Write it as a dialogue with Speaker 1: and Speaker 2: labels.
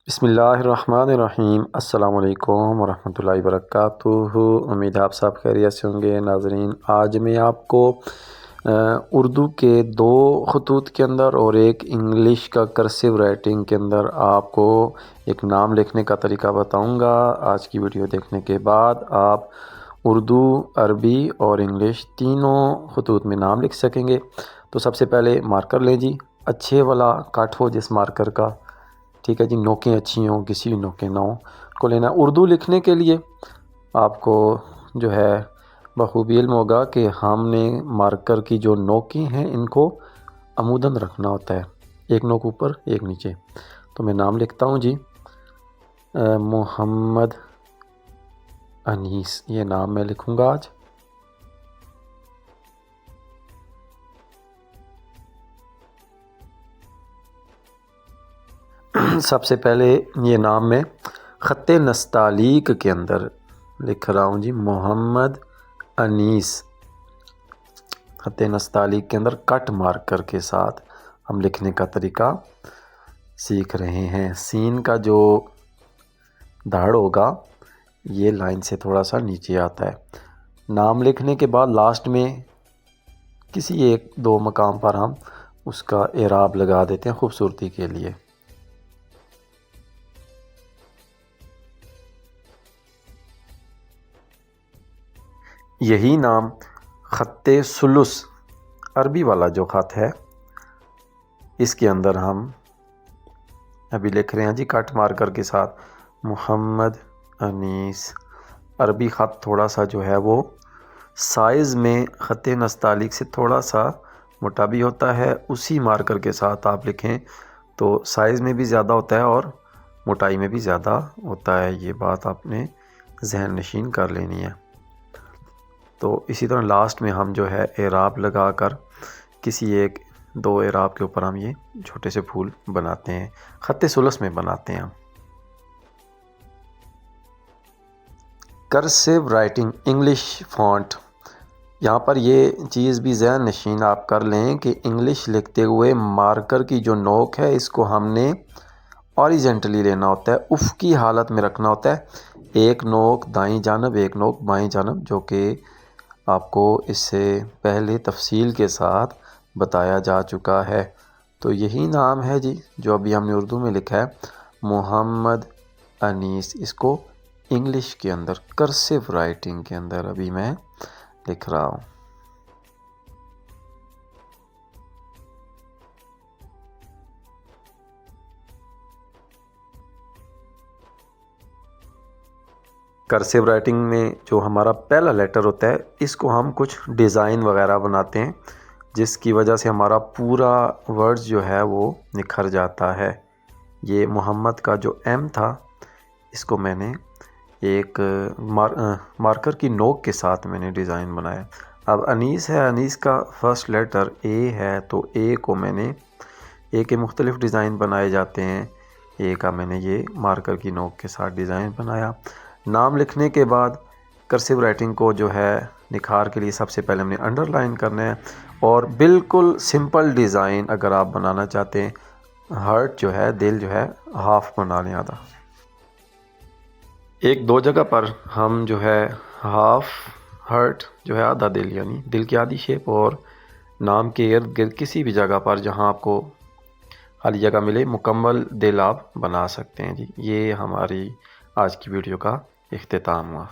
Speaker 1: بسم اللہ الرحمن الرحیم۔ السلام علیکم ورحمۃ اللہ وبرکاتہ۔ امید ہے آپ سب خیریت سے ہوں گے۔ ناظرین، آج میں آپ کو اردو کے 2 خطوط کے اندر اور ایک انگلش کا کرسیو رائٹنگ کے اندر آپ کو ایک نام لکھنے کا طریقہ بتاؤں گا۔ آج کی ویڈیو دیکھنے کے بعد آپ اردو، عربی اور انگلش تینوں خطوط میں نام لکھ سکیں گے۔ تو سب سے پہلے مارکر لیں جی، اچھے والا کٹ ہو جس مارکر کا، ٹھیک ہے جی، نوکیں اچھی ہوں، کسی بھی نوکیں نہ ہوں کو لینا۔ اردو لکھنے کے لیے آپ کو جو ہے بخوبی علم ہوگا کہ ہم نے مارکر کی جو نوکیں ہیں ان کو عموداً رکھنا ہوتا ہے، ایک نوک اوپر ایک نیچے۔ تو میں نام لکھتا ہوں جی، محمد انیس، یہ نام میں لکھوں گا آج۔ سب سے پہلے یہ نام میں خط نستعلیق کے اندر لکھ رہا ہوں جی، محمد انیس۔ خط نستعلیق کے اندر کٹ مارکر کے ساتھ ہم لکھنے کا طریقہ سیکھ رہے ہیں۔ سین کا جو دھڑ ہوگا یہ لائن سے تھوڑا سا نیچے آتا ہے۔ نام لکھنے کے بعد لاسٹ میں کسی 1-2 مقام پر ہم اس کا اعراب لگا دیتے ہیں خوبصورتی کے لیے۔ یہی نام خط ثلث، عربی والا جو خط ہے، اس کے اندر ہم ابھی لکھ رہے ہیں جی کٹ مارکر کے ساتھ محمد انیس۔ عربی خط تھوڑا سا جو ہے وہ سائز میں خط نستعلیق سے تھوڑا سا موٹا بھی ہوتا ہے، اسی مارکر کے ساتھ آپ لکھیں تو سائز میں بھی زیادہ ہوتا ہے اور موٹائی میں بھی زیادہ ہوتا ہے۔ یہ بات آپ نے ذہن نشین کر لینی ہے۔ تو اسی طرح لاسٹ میں ہم جو ہے اعراب لگا کر کسی 1-2 اعراب کے اوپر ہم یہ چھوٹے سے پھول بناتے ہیں، خط ثلث میں بناتے ہیں ہم۔ کرسیو رائٹنگ انگلش فونٹ، یہاں پر یہ چیز بھی ذہن نشین آپ کر لیں کہ انگلش لکھتے ہوئے مارکر کی جو نوک ہے اس کو ہم نے اوریجنٹلی لینا ہوتا ہے، افقی حالت میں رکھنا ہوتا ہے۔ ایک نوک دائیں جانب، ایک نوک بائیں جانب، جو کہ آپ کو اس سے پہلے تفصیل کے ساتھ بتایا جا چکا ہے۔ تو یہی نام ہے جی جو ابھی ہم نے اردو میں لکھا ہے، محمد انیس۔ اس کو انگلش کے اندر کرسیو رائٹنگ کے اندر ابھی میں لکھ رہا ہوں۔ کرسیو رائٹنگ میں جو ہمارا پہلا لیٹر ہوتا ہے اس کو ہم کچھ ڈیزائن وغیرہ بناتے ہیں، جس کی وجہ سے ہمارا پورا ورڈز جو ہے وہ نکھر جاتا ہے۔ یہ محمد کا جو ایم تھا اس کو میں نے ایک مارکر کی نوک کے ساتھ میں نے ڈیزائن بنایا۔ اب انیس ہے، انیس کا فرسٹ لیٹر اے ہے تو اے کو میں نے اے کے مختلف ڈیزائن بنائے جاتے ہیں، اے کا میں نے یہ مارکر کی نوک کے ساتھ ڈیزائن بنایا۔ نام لکھنے کے بعد کرسیو رائٹنگ کو جو ہے نکھار کے لیے سب سے پہلے ہم نے انڈر لائن کرنا ہے، اور بالکل سمپل ڈیزائن اگر آپ بنانا چاہتے ہیں، ہارٹ جو ہے، دل جو ہے، ہاف بنا لیں، آدھا۔ 1-2 جگہ پر ہم جو ہے ہاف ہارٹ جو ہے آدھا دل، یعنی دل کی آدھی شیپ، اور نام کے ارد گرد کسی بھی جگہ پر جہاں آپ کو خالی جگہ ملے مکمل دل آپ بنا سکتے ہیں جی۔ یہ ہماری آج کی ویڈیو کا اختتام ہوا۔